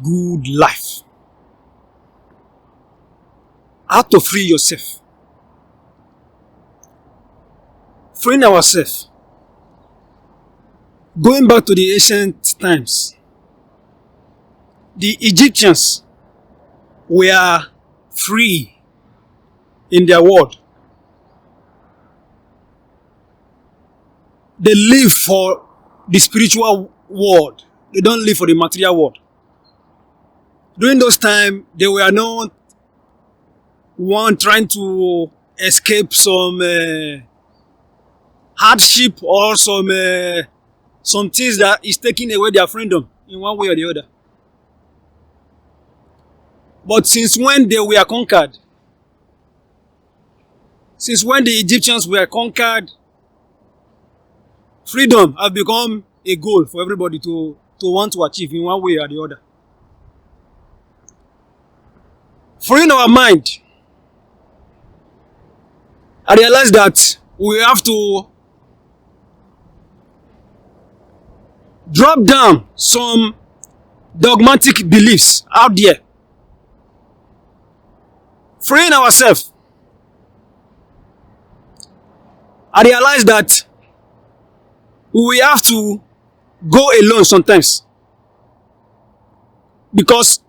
good life. How to free yourself. Freeing ourselves. Going back to the ancient times, the Egyptians were free in their world. They live for the spiritual world. They don't live for the material world. During those times, they were not one trying to escape some hardship or some things that is taking away their freedom in one way or the other. But since when they were conquered, since when the Egyptians were conquered, freedom has become a goal for everybody to want to achieve in one way or the other. Freeing our mind, I realized that we have to drop down some dogmatic beliefs out there. Freeing ourselves, I realized that we have to go alone sometimes, because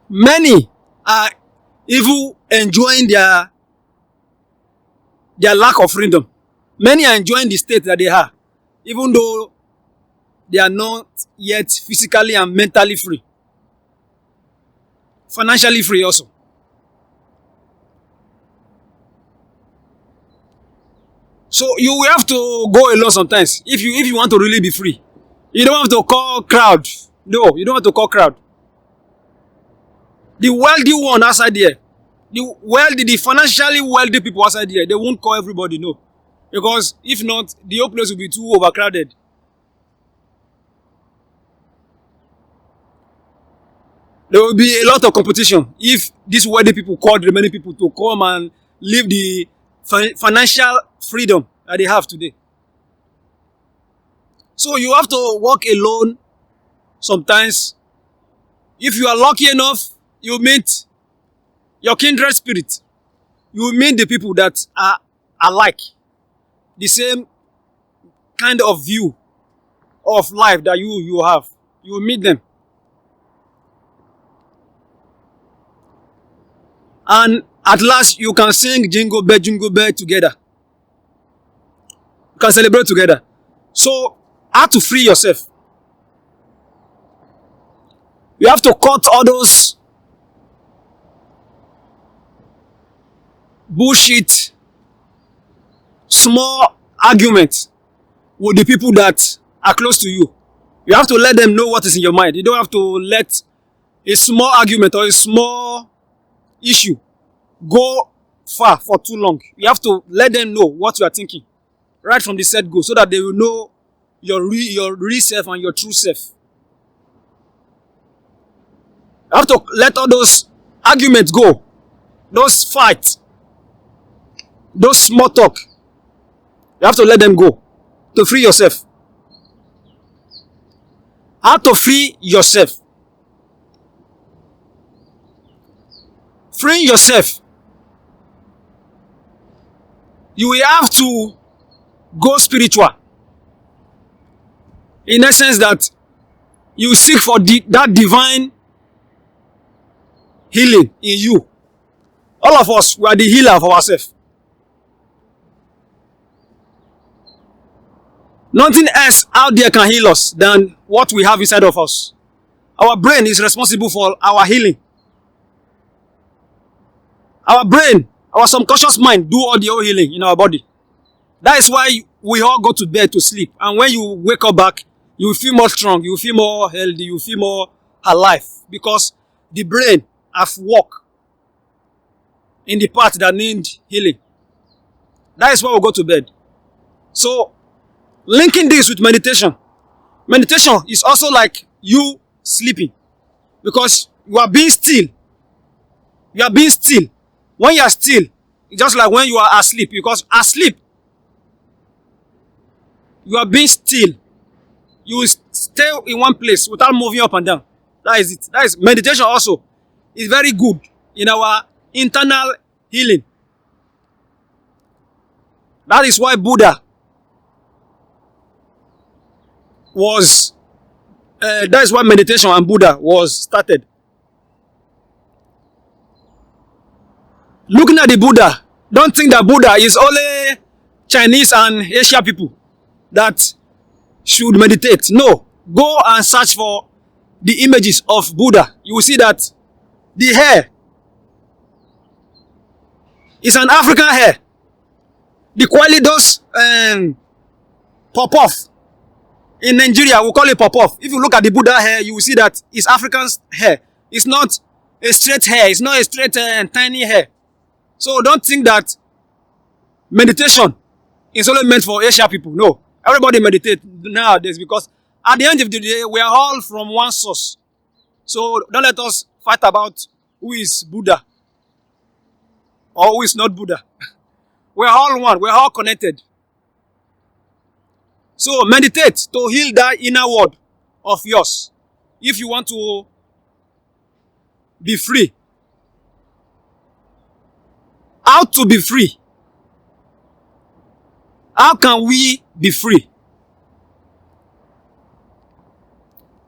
many are even enjoying their lack of freedom. Many are enjoying the state that they have, even though they are not yet physically and mentally free. Financially free also. So you will have to go alone sometimes if you want to really be free. You don't have to call crowd. No, you don't have to call crowd. The wealthy one outside there, the financially wealthy people outside there, they won't call everybody, no. Because if not, the whole place will be too overcrowded. There will be a lot of competition if these wealthy people call the remaining people to come and live the financial freedom that they have today. So you have to walk alone sometimes. If you are lucky enough, you meet your kindred spirit. You meet the people that are alike, the same kind of view of life that you have. You will meet them. And at last, you can sing Jingle Bell together. You can celebrate together. So, how to free yourself? You have to cut all those bullshit, small arguments with the people that are close to you. You have to let them know what is in your mind. You don't have to let a small argument or a small issue go far for too long. You have to let them know what you are thinking right from the set go, so that they will know your real self and your true self. You have to let all those arguments go, those fights, those small talk. You have to let them go to free yourself. How to free yourself? Freeing yourself, you will have to go spiritual. In essence, that you seek for that divine healing in you. All of us, we are the healer of ourselves. Nothing else out there can heal us than what we have inside of us. Our brain is responsible for our healing. Our brain, our subconscious mind do all the whole healing in our body. That is why we all go to bed to sleep. And when you wake up back, you will feel more strong, you will feel more healthy, you will feel more alive. Because the brain have worked in the part that need healing. That is why we go to bed. So, linking this with meditation. Meditation is also like you sleeping. Because you are being still. You are being still. When you are still, it's just like when you are asleep. Because asleep, you are being still. You stay in one place without moving up and down. That is it. That is meditation also. Is very good in our internal healing. That is why Buddha was, that is why meditation and Buddha was started. Looking at the Buddha, don't think that Buddha is only Chinese and Asian people that should meditate. No. Go and search for the images of Buddha. You will see that the hair is an African hair. The quality does pop off. In Nigeria, we call it pop off. If you look at the Buddha hair, you will see that it's African hair. It's not a straight hair. It's not a straight tiny hair. So don't think that meditation is only meant for Asian people. No. Everybody meditate nowadays because at the end of the day, we are all from one source. So don't let us fight about who is Buddha or who is not Buddha. We are all one. We are all connected. So meditate to heal that inner world of yours. If you want to be free. How to be free? How can we be free?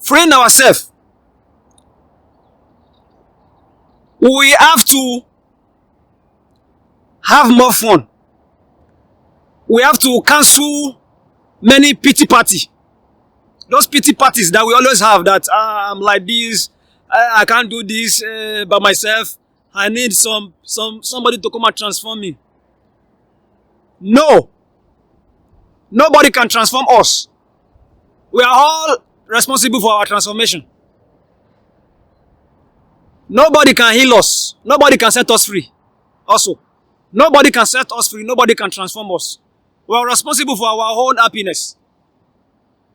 Freeing ourselves. We have to have more fun. We have to cancel many pity party. Those pity parties that we always have that I'm like this, I can't do this by myself. I need somebody to come and transform me. No. Nobody can transform us. We are all responsible for our transformation. Nobody can heal us. Nobody can set us free. Also, nobody can set us free. Nobody can transform us. We are responsible for our own happiness.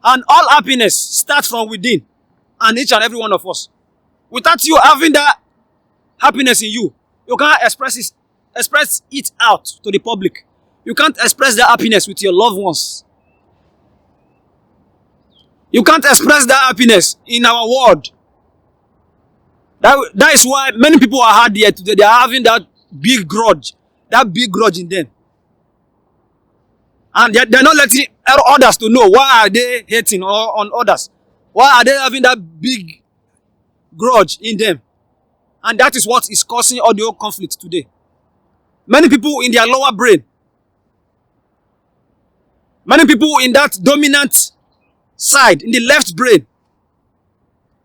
And all happiness starts from within. And each and every one of us. Without you having that happiness in you, you can't express it out to the public. You can't express that happiness with your loved ones. You can't express that happiness in our world. That is why many people are hard here today. They are having that big grudge. That big grudge in them. And they're not letting others to know why are they hating on others. Why are they having that big grudge in them? And that is what is causing all the whole conflict today. Many people in their lower brain. Many people in that dominant side, in the left brain.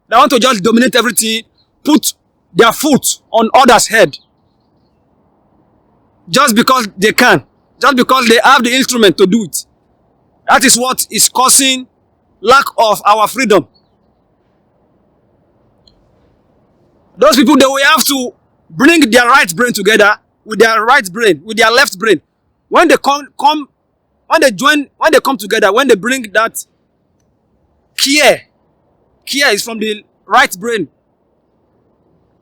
They want to just dominate everything, put their foot on others' head. Just because they can. Just because they have the instrument to do it. That is what is causing lack of our freedom. Those people, they will have to bring their right brain together with their right brain, with their left brain. When they come together, when they bring that care is from the right brain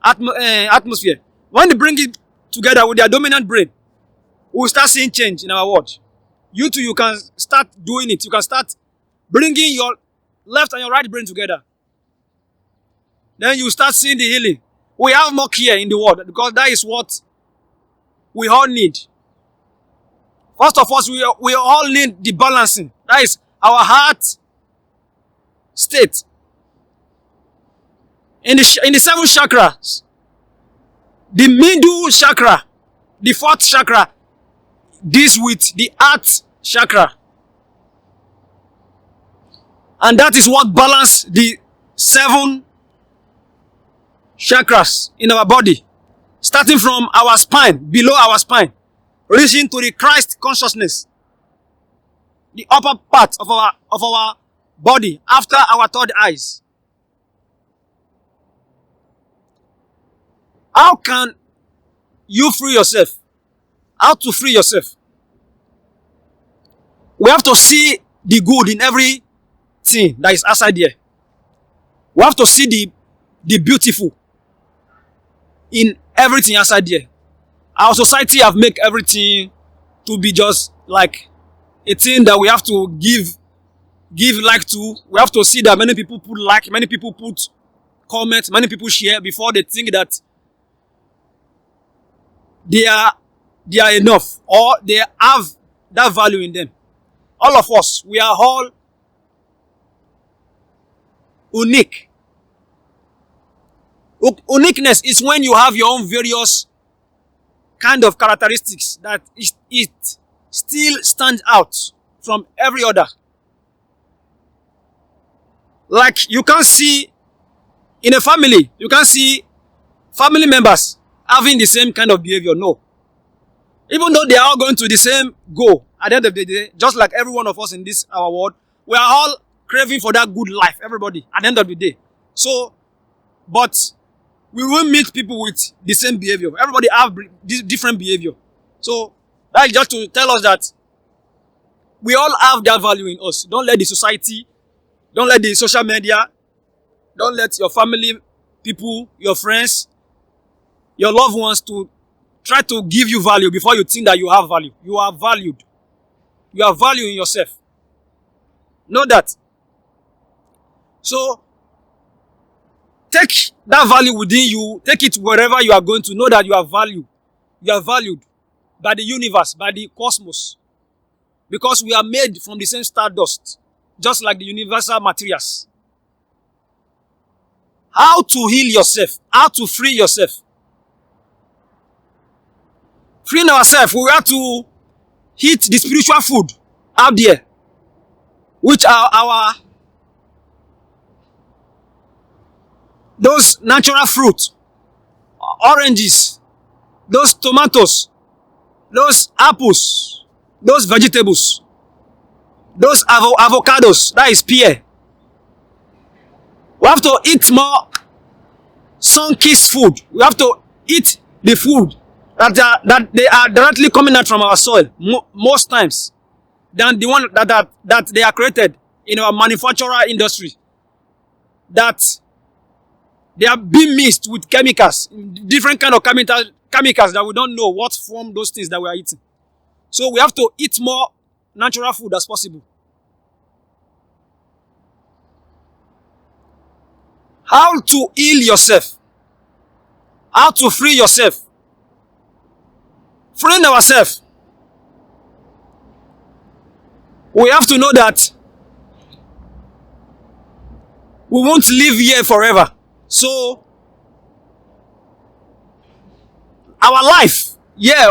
atmosphere. When they bring it together with their dominant brain, we'll start seeing change in our world. You too, you can start doing it. You can start bringing your left and your right brain together. Then you start seeing the healing. We have more care in the world because that is what we all need. First of all, we all need the balancing. That is our heart state. In the 7 chakras, the middle chakra, the 4th chakra, deals with the heart chakra. And that is what balances the 7 chakras in our body. Starting from our spine, below our spine, reaching to the Christ consciousness. The upper part of our body, after our third eyes. How can you free yourself? How to free yourself? We have to see the good in everything that is outside there. We have to see the beautiful in everything outside there. Our society have made everything to be just like a thing that we have to give give like to. We have to see that many people put like, many people put comment, many people share before they think that they are enough or they have that value in them. All of us, we are all unique. Uniqueness is when you have your own various kind of characteristics that it still stands out from every other. Like you can see in a family, you can see family members having the same kind of behavior. No. Even though they are all going to the same goal at the end of the day, just like every one of us in this our world, we are all craving for that good life, everybody, at the end of the day. So, but we will meet people with the same behavior. Everybody have different behavior. So, that is just to tell us that we all have that value in us. Don't let the society, don't let the social media, don't let your family people, your friends, your loved ones to try to give you value before you think that you have value. You are valued. You have value in yourself. Know that. So, take that value within you, take it wherever you are going to. Know that you are valued. You are valued by the universe, by the cosmos. Because we are made from the same stardust, just like the universal materials. How to heal yourself, how to free yourself. Freeing ourselves, we have to eat the spiritual food out there, which are those natural fruits, oranges, those tomatoes, those apples, those vegetables, those avocados, that is pear. We have to eat more sun-kissed food. We have to eat the food that they are directly coming out from our soil most times than the one that they are created in our manufacturer industry. That they are being mixed with chemicals, different kind of chemicals that we don't know what form those things that we are eating. So we have to eat more natural food as possible. How to heal yourself. How to free yourself. Freeing ourselves. We have to know that we won't live here forever. So, our life here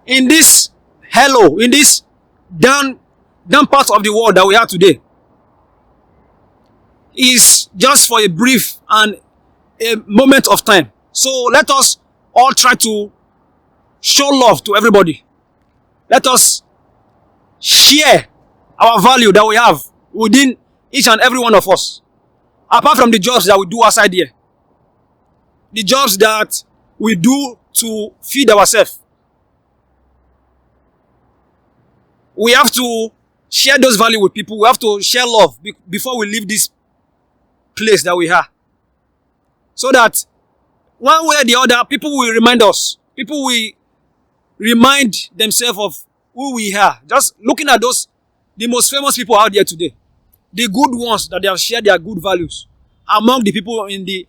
in this in this down part of the world that we are today, is just for a brief and a moment of time. So let us all try to show love to everybody. Let us share our value that we have within each and every one of us. Apart from the jobs that we do outside here. The jobs that we do to feed ourselves. We have to share those values with people. We have to share love before we leave this place that we are. So that one way or the other, people will remind us. People will remind themselves of who we are. Just looking at the most famous people out there today. The good ones that they have shared their good values among the people in the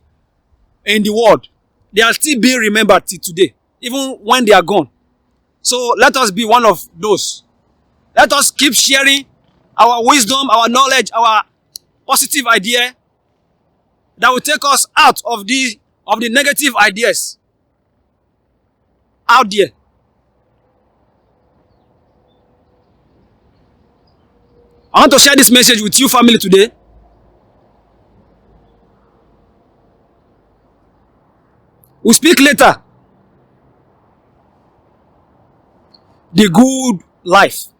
world. They are still being remembered till today, even when they are gone. So let us be one of those. Let us keep sharing our wisdom, our knowledge, our positive idea that will take us out of the negative ideas out there. I want to share this message with you, family, today. We'll speak later. The good life.